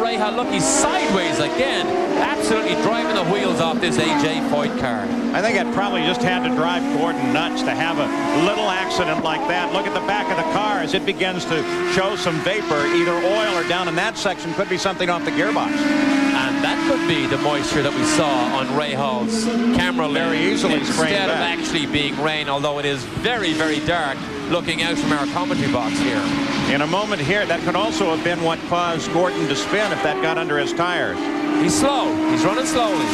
Rahal. Look, he's sideways again. Absolutely driving the wheels off this A.J. Foyt car. I think it probably just had to drive Gordon nuts to have a little accident like that. Look at the back of the car as it begins to show some vapor, either oil or down in that section. Could be something off the gearbox. And that could be the moisture that we saw on Rahal's camera lens. Very easily instead of actually being rain, although it is very, very dark looking out from our commentary box here. In a moment here, that could also have been what caused Gordon to spin if that got under his tires. He's slow. He's running slowly.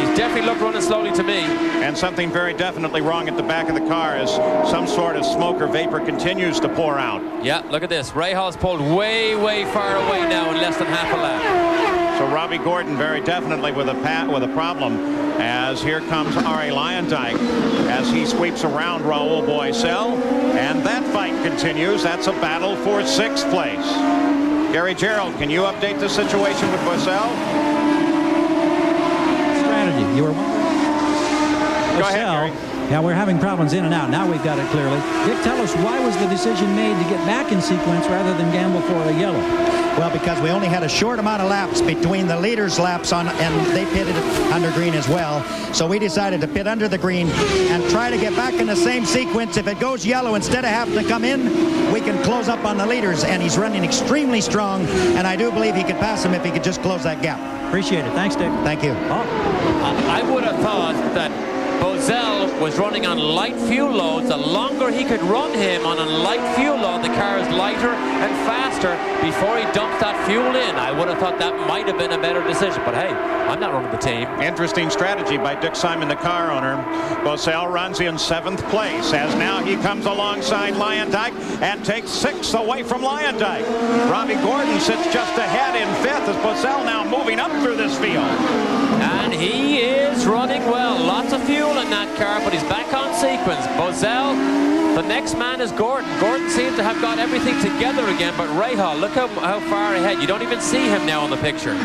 He's definitely looked running slowly to me. And something very definitely wrong at the back of the car as some sort of smoke or vapor continues to pour out. Yeah, look at this. Rahal's pulled way, way far away now in less than half a lap. So Robbie Gordon very definitely with a problem, as here comes R.A. Lyondike as he sweeps around Raul Boisel, and that fight continues. That's a battle for 6th place. Gary Gerald, can you update the situation with Boisel? Strategy. You were Go ahead, Gary. Yeah, we're having problems in and out. Now we've got it clearly. Dick, tell us, why was the decision made to get back in sequence rather than gamble for a yellow? Well, because we only had a short amount of laps between the leaders' laps and they pitted under green as well. So we decided to pit under the green and try to get back in the same sequence. If it goes yellow, instead of having to come in, we can close up on the leaders. And he's running extremely strong, and I do believe he could pass him if he could just close that gap. Appreciate it. Thanks, Dick. Thank you. I would have thought that Boisel was running on light fuel loads. The longer he could run him on a light fuel load, the car is lighter and faster before he dumps that fuel in. I would have thought that might have been a better decision, but hey, I'm not running the team. Interesting strategy by Dick Simon, the car owner. Boisel runs in 7th place as now he comes alongside Lyondike and takes 6th away from Lyondike. Robbie Gordon sits just ahead in 5th as Boisel now moving up through this field. And he is running well. Lots of fuel in that car, but he's back on sequence. Boisel, the next man is Gordon. Gordon seems to have got everything together again, but Rahal, look how far ahead. You don't even see him now in the picture.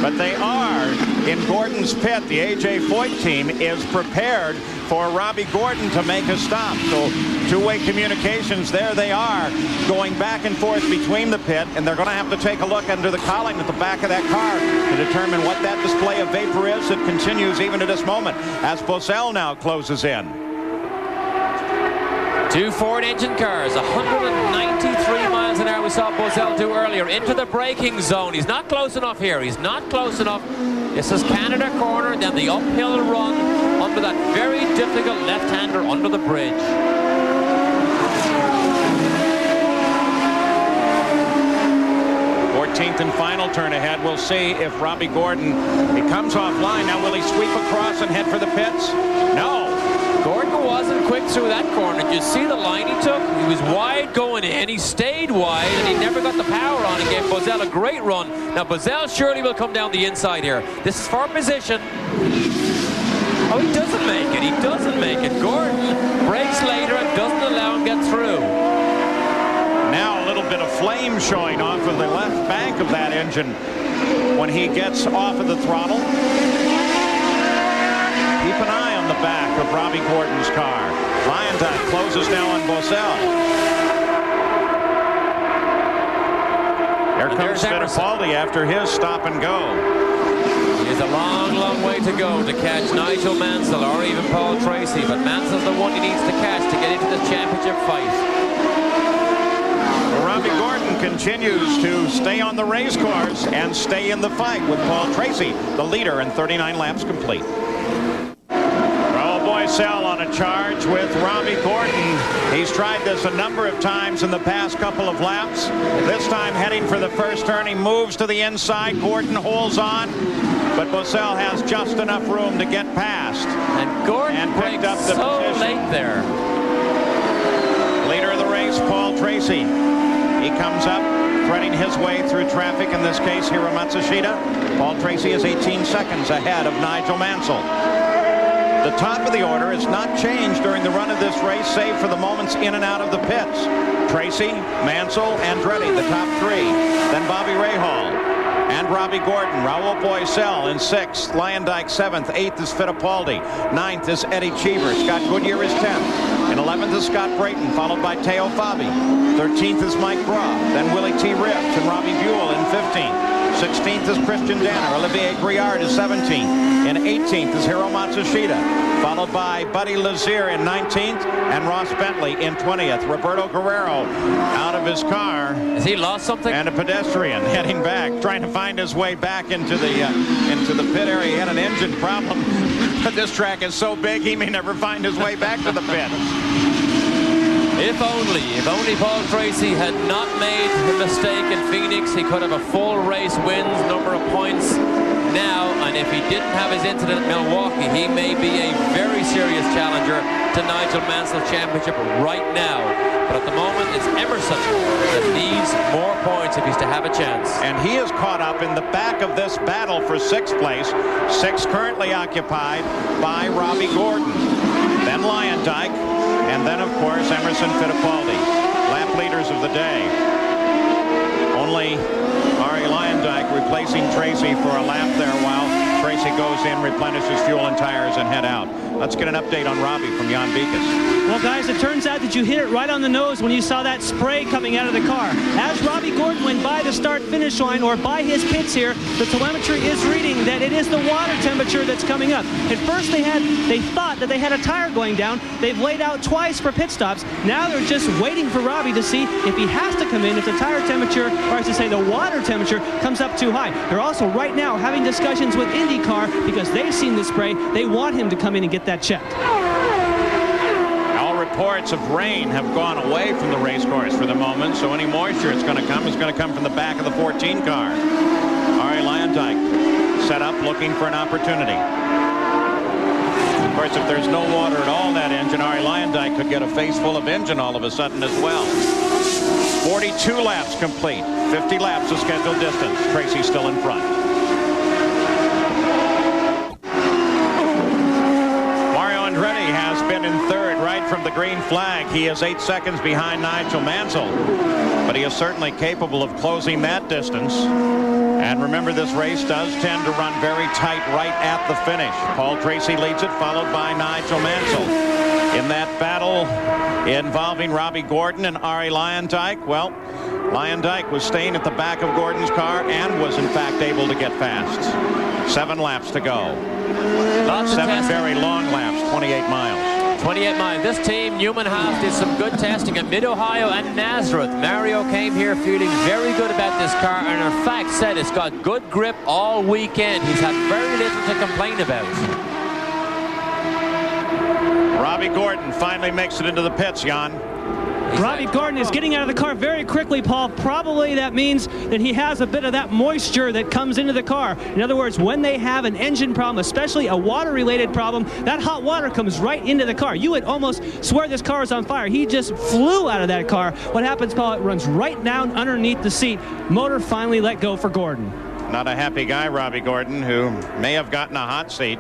But they are in Gordon's pit. The A.J. Foyt team is prepared for Robbie Gordon to make a stop. So two-way communications, there they are, going back and forth between the pit, and they're going to have to take a look under the cowling at the back of that car to determine what that display of vapor is that continues even to this moment as Boisel now closes in. Two Ford engine cars, 193 miles an hour we saw Boisel do earlier, into the braking zone. He's not close enough here. He's not close enough. This is Canada corner, then the uphill run under that very difficult left-hander under the bridge. And final turn ahead. We'll see if Robbie Gordon, he comes offline. Now will he sweep across and head for the pits? No. Gordon wasn't quick through that corner. Did you see the line he took? He was wide going in. He stayed wide and he never got the power on and gave Boisel a great run. Now Boisel surely will come down the inside here. This is for position. Oh, he doesn't make it. He doesn't make it. Gordon brakes later and doesn't allow him to get through. Now a little bit of flame showing off of the left bank of that engine when he gets off of the throttle. Keep an eye on the back of Robbie Gordon's car. Lyondike closes now on Boisel. Here comes Fittipaldi after his stop and go. It's a long, long way to go to catch Nigel Mansell or even Paul Tracy, but Mansell's the one he needs to catch to get into the championship fight. Robbie Gordon continues to stay on the race course and stay in the fight with Paul Tracy, the leader, and 39 laps complete. Raul Boisel on a charge with Robbie Gordon. He's tried this a number of times in the past couple of laps. This time heading for the first turn. He moves to the inside. Gordon holds on, but Boisel has just enough room to get past. And Gordon picked up the position. Late there. Leader of the race, Paul Tracy. He comes up, threading his way through traffic, in this case here at Matsushita. Paul Tracy is 18 seconds ahead of Nigel Mansell. The top of the order has not changed during the run of this race, save for the moments in and out of the pits. Tracy, Mansell, Andretti, the top three. Then Bobby Rahal and Robbie Gordon. Raul Boisel in 6th, Lyondike 7th, 8th is Fittipaldi, 9th is Eddie Cheever. Scott Goodyear is 10th. In 11th is Scott Brayton, followed by Teo Fabi. 13th is Mike Braw. Then Willie T. Ribbs and Robbie Buell in 15th. 16th is Christian Danner. Olivier Griard is 17th. In 18th is Hiro Matsushita, followed by Buddy Lazier in 19th and Ross Bentley in 20th. Roberto Guerrero out of his car. Has he lost something? And a pedestrian heading back, trying to find his way back into the pit area. He had an engine problem, but this track is so big he may never find his way back to the pit. If only Paul Tracy had not made the mistake in Phoenix, he could have a full race wins, number of points now, and if he didn't have his incident in Milwaukee, he may be a very serious challenger to Nigel Mansell's championship right now. But at the moment, it's Emerson that needs more points if he's to have a chance. And he is caught up in the back of this battle for 6th place. 6th currently occupied by Robbie Gordon. Then Lyondike. And then, of course, Emerson Fittipaldi. Lap leaders of the day. Only Ari Lyondike replacing Tracy for a lap there while Tracy goes in, replenishes fuel and tires, and head out. Let's get an update on Robbie from Jan Beekes. Well, guys, it turns out that you hit it right on the nose when you saw that spray coming out of the car. As Robbie Gordon went by the start-finish line, or by his pits here, the telemetry is reading that it is the water temperature that's coming up. At first, they thought that they had a tire going down. They've laid out twice for pit stops. Now they're just waiting for Robbie to see if he has to come in, if the tire temperature, or I should say the water temperature, comes up too high. They're also right now having discussions with IndyCar because they've seen the spray. They want him to come in and get that checked. All reports of rain have gone away from the race course for the moment, so any moisture it's going to come is going to come from the back of the 14 car. Ari Lyondike set up looking for an opportunity. Of course, if there's no water at all in that engine, Ari Lyondike could get a face full of engine all of a sudden as well. 42 laps complete. 50 laps of scheduled distance. Tracy still in front. Mario Andretti has been in third right from the green flag. He is 8 seconds behind Nigel Mansell, but he is certainly capable of closing that distance. And remember, this race does tend to run very tight right at the finish. Paul Tracy leads it, followed by Nigel Mansell. In that battle involving Robbie Gordon and Ari Lyondike, well, Lyondike was staying at the back of Gordon's car and was in fact able to get fast. 7 laps to go. Lots of 7 very long laps, 28 miles. 28 miles. This team, Newman Haas, did some good testing in Mid-Ohio and Nazareth. Mario came here feeling very good about this car, and in fact said it's got good grip all weekend. He's had very little to complain about. Robbie Gordon finally makes it into the pits, Jan. Robbie Gordon is getting out of the car very quickly, Paul. Probably that means that he has a bit of that moisture that comes into the car. In other words, when they have an engine problem, especially a water-related problem, that hot water comes right into the car. You would almost swear this car is on fire. He just flew out of that car. What happens, Paul? It runs right down underneath the seat. Motor finally let go for Gordon. Not a happy guy, Robbie Gordon, who may have gotten a hot seat.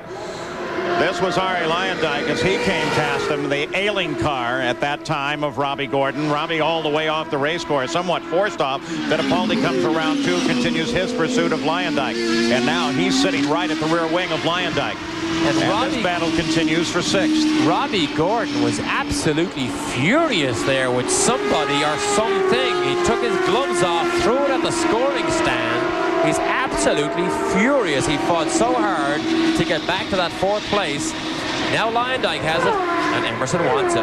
This was Ari Lyondike as he came past him, the ailing car at that time of Robbie Gordon. Robbie all the way off the race course, somewhat forced off. Fittipaldi comes for round 2, continues his pursuit of Lyondike. And now he's sitting right at the rear wing of Lyondike. And this battle continues for 6th. Robbie Gordon was absolutely furious there with somebody or something. He took his gloves off, threw it at the scoring stand. He's absolutely furious. He fought so hard to get back to that 4th place. Now Lyondike has it, and Emerson wants it.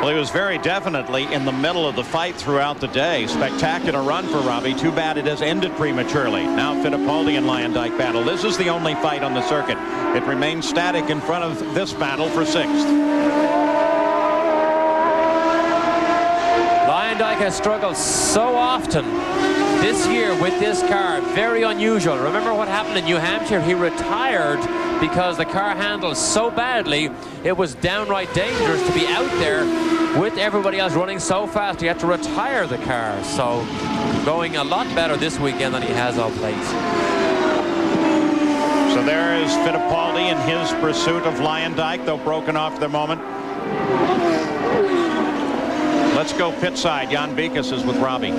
Well, he was very definitely in the middle of the fight throughout the day. Spectacular run for Robbie. Too bad it has ended prematurely. Now Fittipaldi and Lyondike battle. This is the only fight on the circuit. It remains static in front of this battle for 6th. Lyondike has struggled so often this year with this car. Very unusual. Remember what happened in New Hampshire? He retired because the car handled so badly. It was downright dangerous to be out there with everybody else running so fast. He had to retire the car. So going a lot better this weekend than he has of late. So there is Fittipaldi in his pursuit of Lyondike, though broken off for the moment. Let's go pit side. Jan Beekes is with Robbie.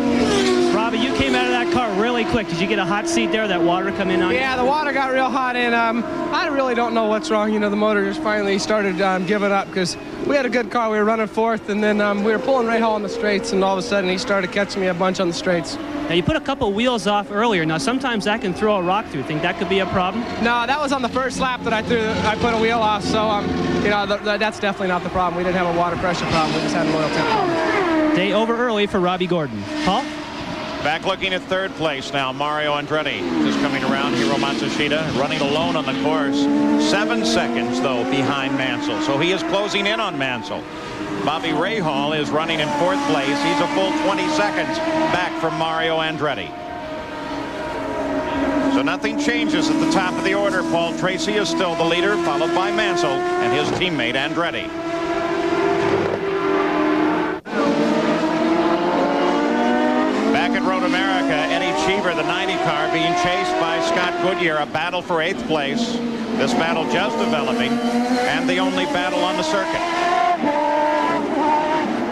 Robbie, you came out of that car really quick. Did you get a hot seat there? That water come in on you? Yeah, the water got real hot, and I really don't know what's wrong. You know, the motor just finally started giving up because we had a good car. We were running fourth, and then we were pulling Ray Hall on the straights, and all of a sudden he started catching me a bunch on the straights. Now, you put a couple wheels off earlier. Now, sometimes that can throw a rock through. Think that could be a problem? No, that was on the first lap that I put a wheel off, so you know, that's definitely not the problem. We didn't have a water pressure problem. We just had an oil temp problem. Day over early for Robbie Gordon. Paul? Back looking at third place now, Mario Andretti just coming around. Hiro Matsushita running alone on the course. 7 seconds, though, behind Mansell. So he is closing in on Mansell. Bobby Rahal is running in fourth place. He's a full 20 seconds back from Mario Andretti. So nothing changes at the top of the order. Paul Tracy is still the leader, followed by Mansell and his teammate Andretti. Back at Road America, Eddie Cheever, the 90 car, being chased by Scott Goodyear. A battle for 8th place. This battle just developing, and the only battle on the circuit.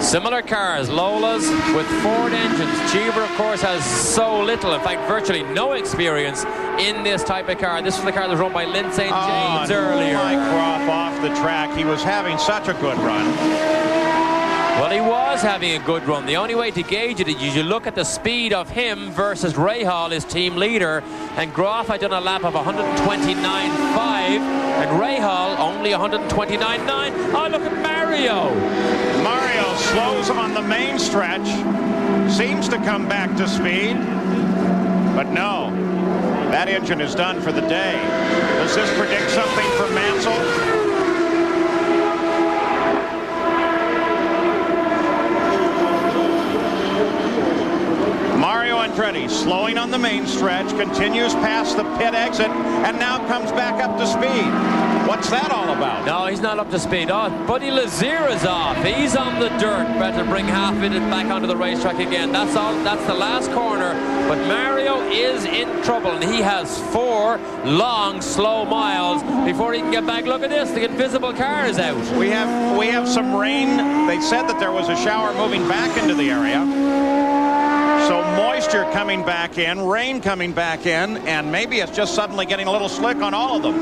Similar cars, Lola's with Ford engines. Cheever, of course, has so little, in fact, virtually no experience in this type of car. This was the car that was run by Lynn St. James earlier. Mike Groff off the track. He was having such a good run. Well, he was having a good run. The only way to gauge it is you look at the speed of him versus Rahal, his team leader. And Groff had done a lap of 129.5, and Rahal only 129.9. Oh, look at Mario. Mario slows on the main stretch, seems to come back to speed, but no, that engine is done for the day. Does this predict something for Mansell? Mario Andretti slowing on the main stretch, continues past the pit exit, and now comes back up to speed. What's that all about? No, he's not up to speed. Oh, Buddy Lazier is off. He's on the dirt. Better bring half of it back onto the racetrack again. That's all. That's the last corner. But Mario is in trouble, and he has 4 long, slow miles before he can get back. Look at this. The invisible car is out. We have some rain. They said that there was a shower moving back into the area. So moisture coming back in, rain coming back in, and maybe it's just suddenly getting a little slick on all of them.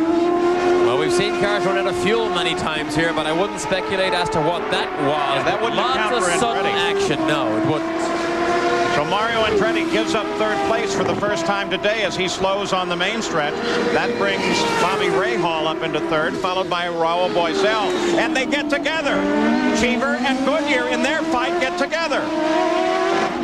Well, we've seen cars run out of fuel many times here, but I wouldn't speculate as to what that was. Yeah, that wouldn't account for lots of sudden action. No, it wouldn't. So Mario Andretti gives up third place for the first time today as he slows on the main stretch. That brings Bobby Rahal up into third, followed by Raul Boisel. And they get together. Cheever and Goodyear in their fight get together.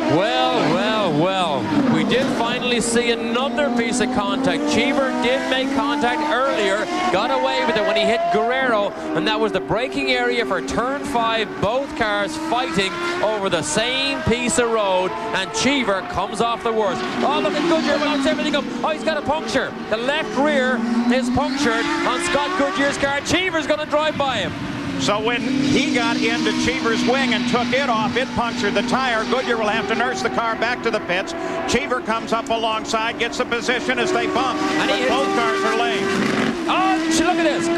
Well, we did finally see another piece of contact. Cheever did make contact earlier, got away with it when he hit Guerrero, and that was the braking area for turn 5. Both cars fighting over the same piece of road, and Cheever comes off the worst. Oh, look at Goodyear, knocks everything up. Oh, he's got a puncture. The left rear is punctured on Scott Goodyear's car. Cheever's going to drive by him. So when he got into Cheever's wing and took it off, it punctured the tire. Goodyear will have to nurse the car back to the pits. Cheever comes up alongside, gets the position as they bump. And both cars are lame. Oh, look at this.